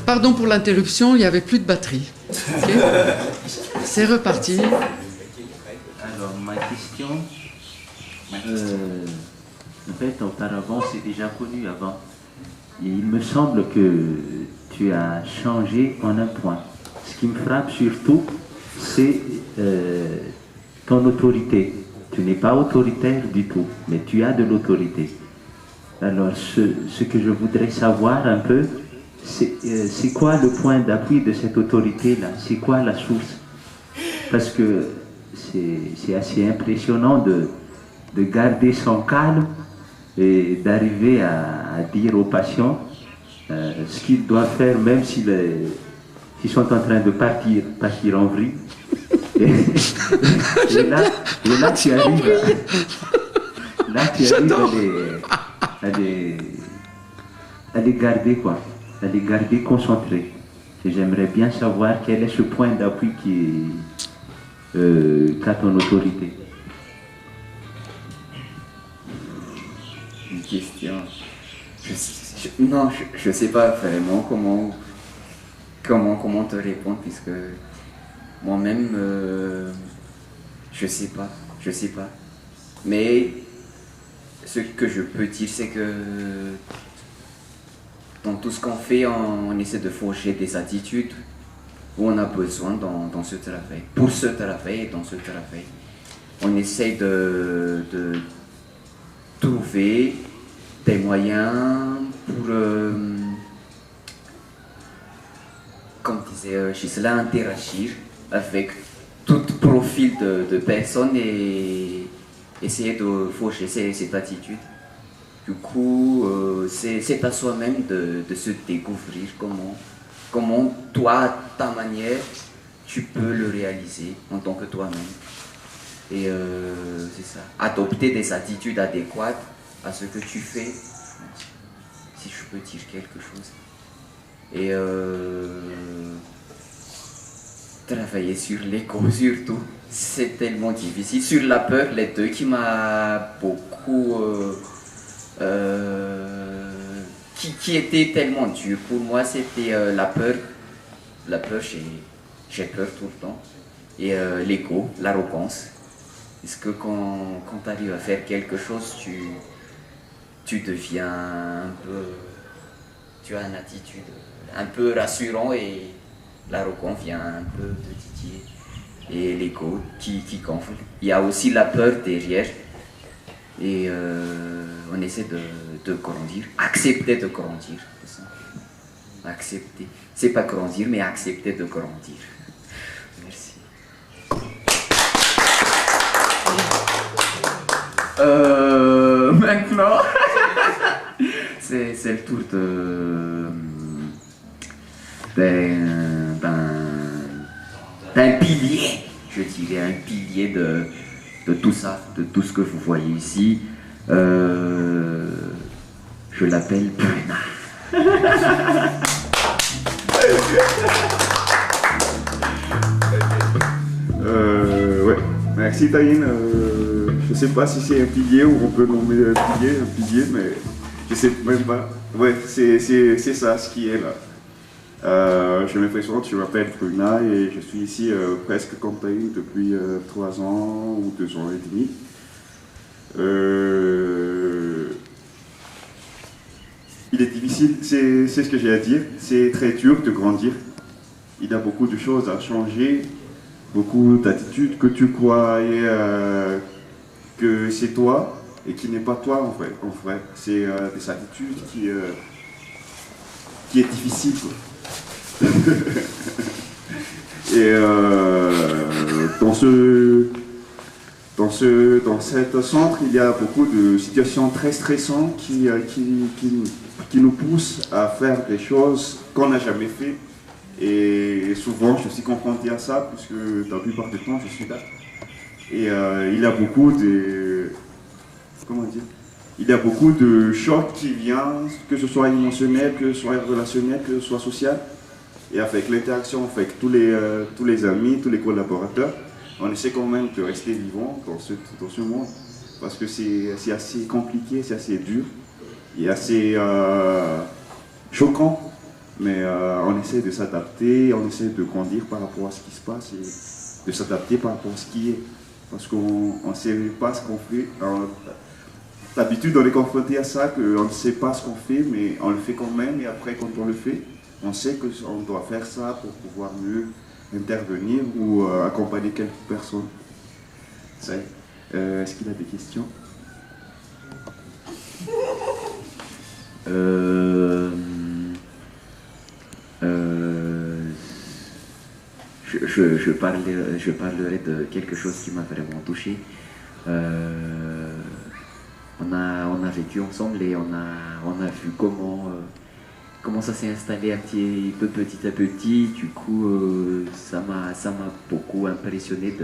Pardon pour l'interruption, il n'y avait plus de batterie. Okay. C'est reparti. Alors, ma question, en fait, auparavant, c'est déjà connu avant. Et il me semble que tu as changé en un point. Ce qui me frappe surtout, c'est ton autorité. Tu n'es pas autoritaire du tout, mais tu as de l'autorité. Alors, ce que je voudrais savoir un peu, c'est quoi le point d'appui de cette autorité-là? C'est quoi la source? Parce que c'est assez impressionnant de garder son calme et d'arriver à dire aux patients ce qu'ils doivent faire, même s'ils sont en train de partir en vrille. Et là, tu arrives à les garder, quoi, à les garder concentrés. Et j'aimerais bien savoir quel est ce point d'appui qu'a ton autorité. Une question. Non, je sais pas vraiment comment te répondre, puisque moi-même, je sais pas. Mais ce que je peux dire, c'est que dans tout ce qu'on fait, on essaie de forger des attitudes où on a besoin dans ce travail. Pour ce travail et dans ce travail, on essaie de trouver des moyens pour, comme disait Gisela, interagir avec tout profil de personnes et essayer de forger cette attitude. Du coup, c'est à soi-même de se découvrir comment toi, à ta manière, tu peux le réaliser en tant que toi-même. Et c'est ça, adopter des attitudes adéquates à ce que tu fais, si je peux dire quelque chose. Et travailler sur l'ego surtout, c'est tellement difficile. Sur la peur, les deux qui m'a beaucoup... qui était tellement dur pour moi, c'était la peur. La peur, j'ai peur tout le temps. Et l'ego, l'arrogance. Parce que quand tu arrives à faire quelque chose, tu deviens un peu... Tu as une attitude un peu rassurant et l'arrogance vient un peu te titiller. Et l'ego qui gonfle. Il y a aussi la peur derrière. Et on essaie de grandir, accepter de grandir. C'est ça. Accepter. C'est pas grandir, mais accepter de grandir. Merci. Maintenant, c'est le tour d'un pilier, je dirais, un pilier de tout ça, de tout ce que vous voyez ici. Je l'appelle Bruna. Ouais, merci Taïn. Je sais pas si c'est un pilier ou on peut nommer un pilier, mais je sais même pas. Ouais, c'est ça ce qui est là. J'ai l'impression que je m'appelle Bruna et je suis ici presque comme Taïn depuis 3 ans ou 2 ans et demi. Il est difficile, c'est ce que j'ai à dire, c'est très dur de grandir. Il y a beaucoup de choses à changer, beaucoup d'attitudes que tu croyais que c'est toi et qui n'est pas toi en fait. C'est des attitudes qui est difficile, quoi. Et dans cet centre, il y a beaucoup de situations très stressantes qui nous poussent à faire des choses qu'on n'a jamais fait. Et souvent, je suis confronté à ça, puisque la plupart du temps, je suis là. Et il y a beaucoup de... Comment dire? Il y a beaucoup de chocs qui viennent, que ce soit émotionnel, que ce soit relationnel, que ce soit social. Et avec l'interaction avec tous les amis, tous les collaborateurs, on essaie quand même de rester vivant dans ce monde. Parce que c'est assez compliqué, c'est assez dur et assez choquant mais on essaie de s'adapter, on essaie de grandir par rapport à ce qui se passe et de s'adapter par rapport à ce qui est. Parce qu'on ne sait pas ce qu'on fait. D'habitude, on est confronté à ça, qu'on ne sait pas ce qu'on fait, mais on le fait quand même. Et après, quand on le fait, on sait qu'on doit faire ça pour pouvoir mieux intervenir ou accompagner quelques personnes. Est-ce qu'il a des questions? Je parlerai de quelque chose qui m'a vraiment touché. On a vécu ensemble et on a vu comment ça s'est installé un petit peu petit à petit. Du coup, ça m'a beaucoup impressionné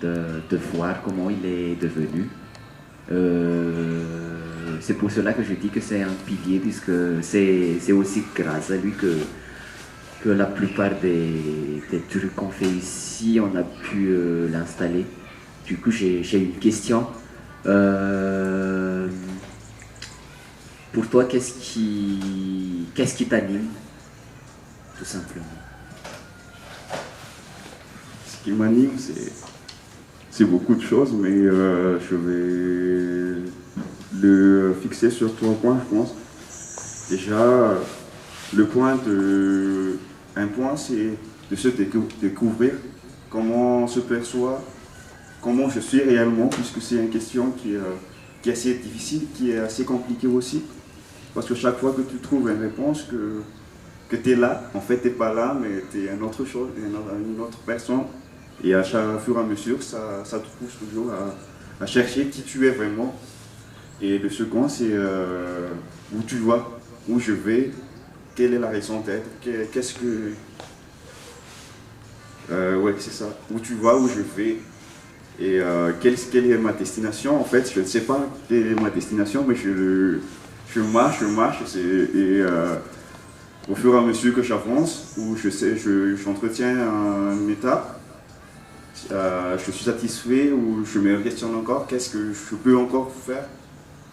de voir comment il est devenu. C'est pour cela que je dis que c'est un pilier, puisque c'est aussi grâce à lui que la plupart des trucs qu'on fait ici, on a pu l'installer. Du coup, j'ai une question. Pour toi, qu'est-ce qui t'anime, tout simplement? Ce qui m'anime, c'est beaucoup de choses, mais je vais le fixer sur 3 points, je pense. Déjà, un point, c'est de se découvrir comment on se perçoit, comment je suis réellement, puisque c'est une question qui est assez difficile, qui est assez compliquée aussi. Parce que chaque fois que tu trouves une réponse, que tu es là, en fait tu n'es pas là, mais tu es une autre chose, une autre personne. Et à chaque fur et à mesure, ça te pousse toujours à chercher qui tu es vraiment. Et le second, c'est où tu vas, où je vais, quelle est la raison d'être, qu'est-ce que... ouais, c'est ça. Où tu vas, où je vais, et quelle est ma destination. En fait, je ne sais pas quelle est ma destination, mais je marche, et au fur et à mesure que j'avance, où j'entretiens une étape, je suis satisfait, ou je me questionne encore, qu'est-ce que je peux encore faire,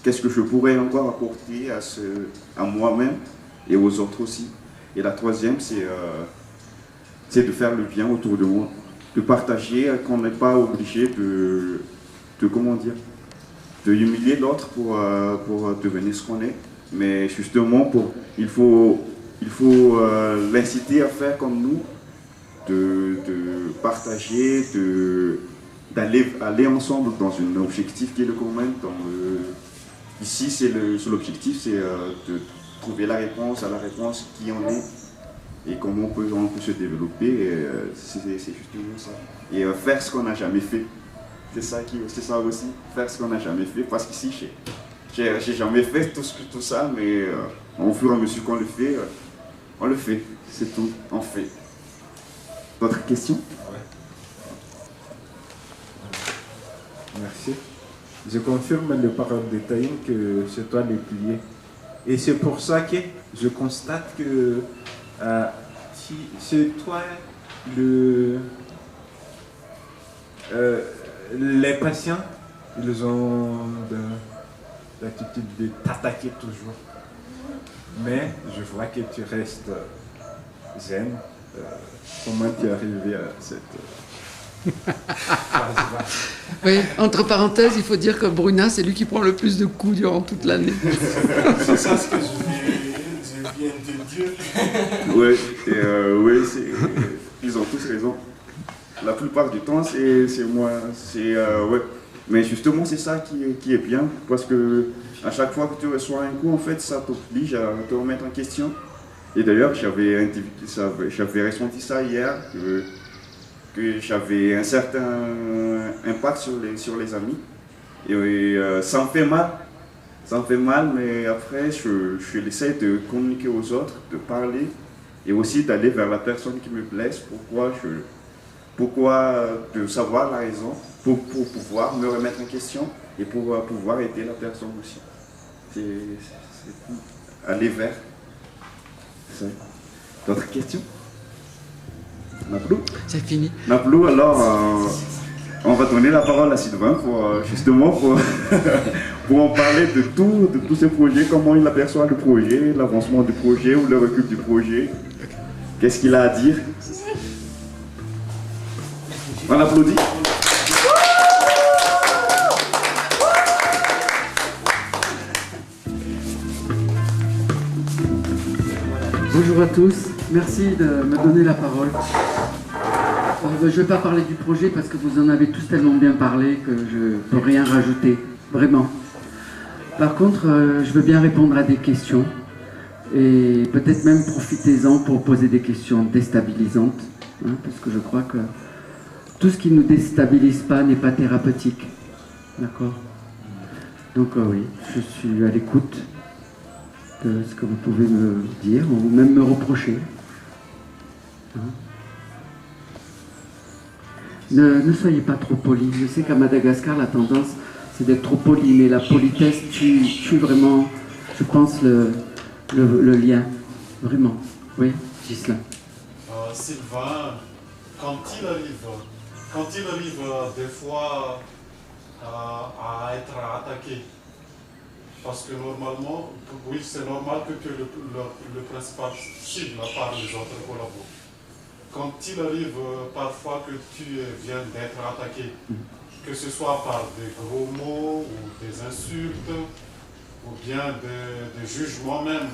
qu'est-ce que je pourrais encore apporter à moi-même et aux autres aussi. Et la troisième, c'est de faire le bien autour de moi, de partager, qu'on n'est pas obligé de comment dire, de humilier l'autre pour devenir ce qu'on est, mais justement il faut l'inciter à faire comme nous, de partager, d'aller ensemble dans un objectif qui est le commun. Ici, l'objectif, c'est de trouver la réponse à la réponse qui en est et comment on peut se développer. C'est justement ça. Et faire ce qu'on n'a jamais fait. C'est ça aussi, faire ce qu'on n'a jamais fait. Parce qu'ici, j'ai jamais fait tout ça, mais au fur et à mesure qu'on le fait, on le fait. C'est tout, on fait. D'autres questions? Merci. Je confirme les paroles de Taïm que c'est toi le pilier. Et c'est pour ça que je constate que c'est toi les patients, ils ont l'attitude de t'attaquer toujours. Mais je vois que tu restes zen. Comment tu es arrivé à cette phase-là? Oui, entre parenthèses, il faut dire que Bruna, c'est lui qui prend le plus de coups durant toute l'année. C'est ça ce que je viens de dire. Oui, ils ont tous raison. La plupart du temps, c'est moi. Ouais. Mais justement, c'est ça qui est bien, parce que à chaque fois que tu reçois un coup, en fait, ça t'oblige à te remettre en question. Et d'ailleurs, j'avais ressenti ça hier, que j'avais un certain impact sur les amis. Et ça me fait mal. Ça me fait mal, mais après, je essaie de communiquer aux autres, de parler, et aussi d'aller vers la personne qui me blesse, de savoir la raison, pour pouvoir me remettre en question, et pour pouvoir aider la personne aussi. C'est aller vers. D'autres questions? Naplou? C'est fini. Naplou, alors, on va donner la parole à Sylvain justement pour en parler de tous ces projets, comment il aperçoit le projet, l'avancement du projet ou le recul du projet. Qu'est-ce qu'il a à dire? On applaudit. Bonjour à tous, merci de me donner la parole. Je ne vais pas parler du projet parce que vous en avez tous tellement bien parlé que je ne peux rien rajouter, vraiment. Par contre, je veux bien répondre à des questions et peut-être même profitez-en pour poser des questions déstabilisantes, hein, parce que je crois que tout ce qui ne nous déstabilise pas n'est pas thérapeutique. D'accord? Donc oui, je suis à l'écoute de ce que vous pouvez me dire ou même me reprocher. Hein? Ne soyez pas trop poli. Je sais qu'à Madagascar, la tendance, c'est d'être trop poli, mais la politesse tue vraiment, je pense, le lien. Vraiment. Oui, Ghislain. Sylvain, quand il arrive des fois à être attaqué, parce que normalement, oui, c'est normal que le principal cible par les autres collabos. Quand il arrive parfois que tu viens d'être attaqué, que ce soit par des gros mots ou des insultes, ou bien des jugements même,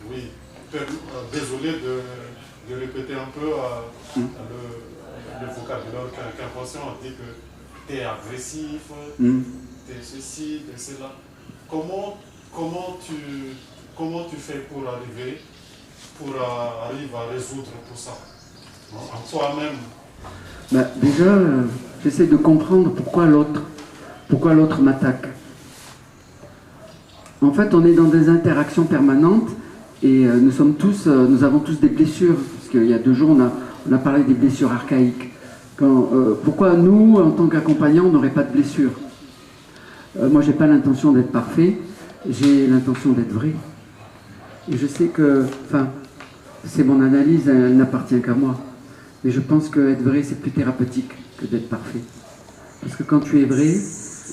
oui, désolé de répéter un peu le vocabulaire qu'inconscient dit que tu es agressif, tu es ceci, tu es cela. Comment tu fais pour arriver à résoudre tout ça en toi-même? Déjà, j'essaie de comprendre pourquoi l'autre m'attaque. En fait, on est dans des interactions permanentes et nous avons tous des blessures. Parce qu'il y a 2 jours, on a parlé des blessures archaïques. Pourquoi nous, en tant qu'accompagnants, on n'aurait pas de blessures? Moi, j'ai pas l'intention d'être parfait, j'ai l'intention d'être vrai. Et je sais que, c'est mon analyse, elle n'appartient qu'à moi. Mais je pense qu'être vrai, c'est plus thérapeutique que d'être parfait. Parce que quand tu es vrai,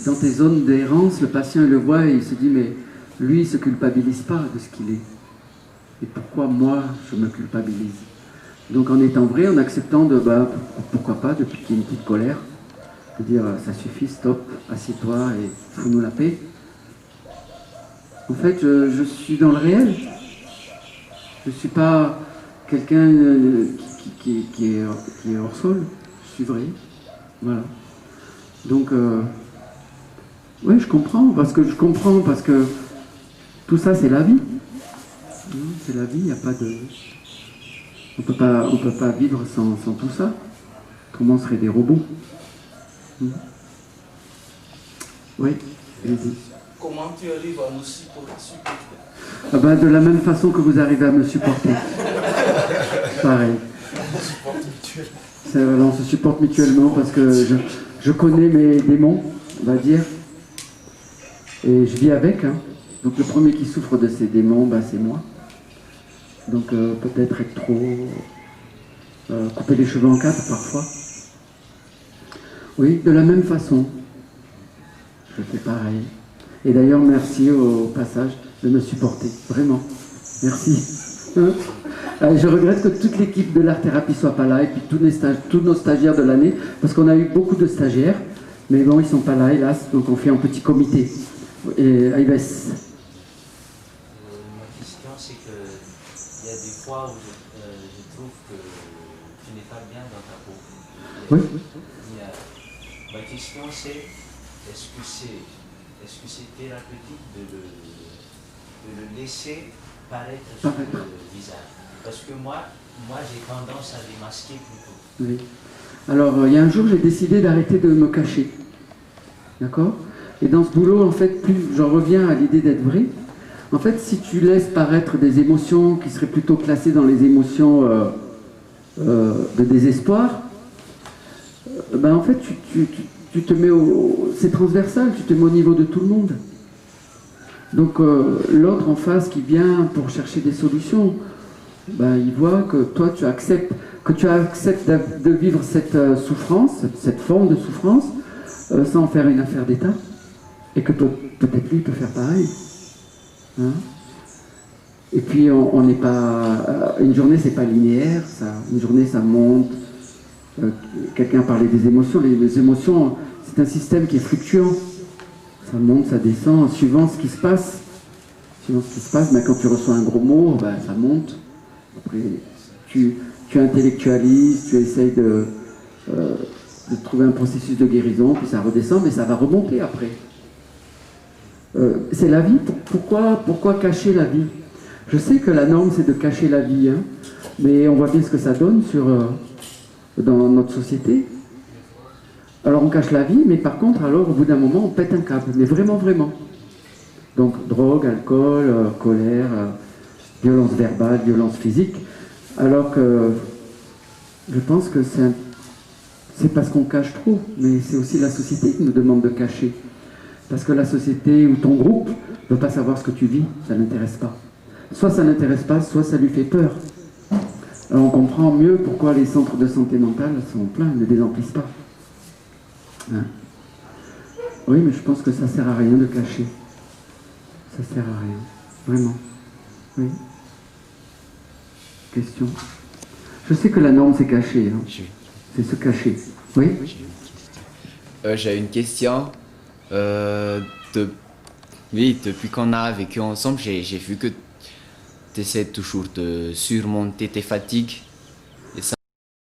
dans tes zones d'errance, le patient il le voit et il se dit, mais lui, il ne se culpabilise pas de ce qu'il est. Et pourquoi moi, je me culpabilise? Donc en étant vrai, en acceptant pourquoi pas, depuis qu'il y a une petite colère, de dire, ça suffit, stop, assieds-toi et fous-nous la paix. En fait, je suis dans le réel. Je ne suis pas quelqu'un qui est hors sol. Je suis vrai. Voilà. Donc, oui, je comprends parce que tout ça, c'est la vie. C'est la vie, il n'y a pas de... On peut pas vivre sans tout ça. Comment on serait des robots? Oui, allez-y. Comment tu arrives à nous supporter? De la même façon que vous arrivez à me supporter. Pareil. On se supporte mutuellement parce que je connais mes démons, on va dire. Et je vis avec. Hein. Donc le premier qui souffre de ces démons, c'est moi. Donc peut-être être trop... couper les cheveux en 4 parfois. Oui, de la même façon. Je fais pareil. Et d'ailleurs, merci au passage de me supporter. Vraiment. Merci. Je regrette que toute l'équipe de l'art-thérapie soit pas là et puis tous nos stagiaires de l'année, parce qu'on a eu beaucoup de stagiaires, mais bon, ils sont pas là, hélas, donc on fait un petit comité. Et Ives. Ma question, c'est qu'il y a des fois où je trouve que tu n'es pas bien dans ta peau. Oui. Ma question, c'est est-ce que c'est thérapeutique de le laisser paraître sur le visage? Parce que moi j'ai tendance à démasquer plutôt. Oui. Alors, il y a un jour, j'ai décidé d'arrêter de me cacher. D'accord? Et dans ce boulot, en fait, plus j'en reviens à l'idée d'être vrai. En fait, si tu laisses paraître des émotions qui seraient plutôt classées dans les émotions de désespoir, en fait, tu te mets c'est transversal, tu te mets au niveau de tout le monde. Donc l'autre en face qui vient pour chercher des solutions, il voit que toi tu acceptes de vivre cette souffrance, cette forme de souffrance, sans en faire une affaire d'État. Et que peut-être lui peut faire pareil. Hein? Et puis on n'est pas... Une journée, c'est pas linéaire, ça. Une journée, ça monte. Quelqu'un parlait des émotions. Les émotions, c'est un système qui est fluctuant. Ça monte, ça descend, suivant ce qui se passe. Suivant ce qui se passe, quand tu reçois un gros mot, ça monte. Après, tu intellectualises, tu essayes de trouver un processus de guérison, puis ça redescend, mais ça va remonter après. C'est la vie. Pourquoi cacher la vie? Je sais que la norme, c'est de cacher la vie, hein, mais on voit bien ce que ça donne dans notre société. Alors on cache la vie, mais par contre, alors au bout d'un moment, on pète un câble, mais vraiment, vraiment. Donc drogue, alcool, colère, violence verbale, violence physique. Alors que je pense que c'est parce qu'on cache trop, mais c'est aussi la société qui nous demande de cacher. Parce que la société ou ton groupe ne veut pas savoir ce que tu vis, ça ne l'intéresse pas. Soit ça n'intéresse pas, soit ça lui fait peur. Alors on comprend mieux pourquoi les centres de santé mentale sont pleins, ne les emplissent pas. Hein? Oui, mais je pense que ça sert à rien de cacher. Ça sert à rien, vraiment. Oui. Question. Je sais que la norme c'est cacher, hein. C'est se cacher. Oui. J'ai une question. Oui, depuis qu'on a vécu ensemble, j'ai vu que tu essaies toujours de surmonter tes fatigues